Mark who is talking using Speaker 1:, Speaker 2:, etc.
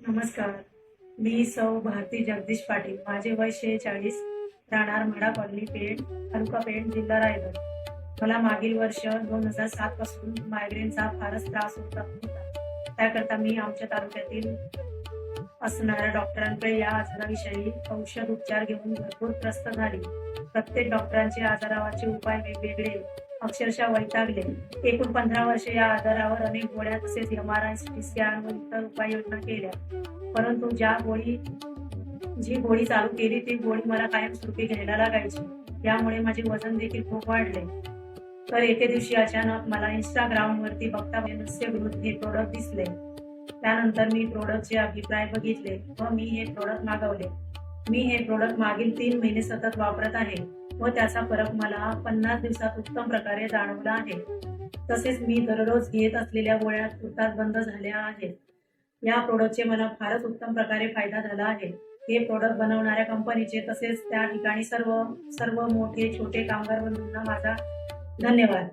Speaker 1: नमस्कार. मी सौ भारती जगदीश पाटील. माझे वय 46, राहणार म्हाडा कॉलनी, पेठ, तालुका पेठ, जिल्हा रायगड. मला मागील वर्ष 2007 पासून मायग्रेनचा फारच त्रास होता. त्याकरता मी आमच्या तालुक्यातील असणाऱ्या डॉक्टरांकडे या आजाराविषयी औषध उपचार घेऊन भरपूर त्रस्त झाली. प्रत्येक डॉक्टरांचे आजारावरचे उपाय वेगवेगळे, अक्षरशः वैतागले. एकूण 15 वर्षे या आजारावर अनेक गोळ्या तसेच MRI, CT स्कॅन व इतर उपाययोजना केल्या. परंतु जी गोळी चालू केली ती गोळी मला कायमस्वरूपी घ्यायला लागायची. यामुळे माझे वजन देखील खूप वाढले. तर एके दिवशी अचानक मला Instagramवरती बघता नस्य ग्रोथ हे प्रोडक्ट दिसले. त्यानंतर मी प्रोडक्टचे अभिप्राय बघितले व मी हे प्रोडक्ट मागवले. मी हे प्रोडक्ट मागील 3 महिने सतत वापरत आहे व त्याचा फरक मला 50 दिवसात उत्तम प्रकारे जाणवला आहे. तसेच मी दररोज घेत असलेल्या गोळ्या तुर्तास बंद झाल्या आहेत. या प्रोडक्टचे मला फारच उत्तम प्रकारे फायदा झाला आहे. हे प्रोडक्ट बनवणाऱ्या कंपनीचे तसेच त्या ठिकाणी सर्व मोठे छोटे कामगार बंधूंना माझा धन्यवाद.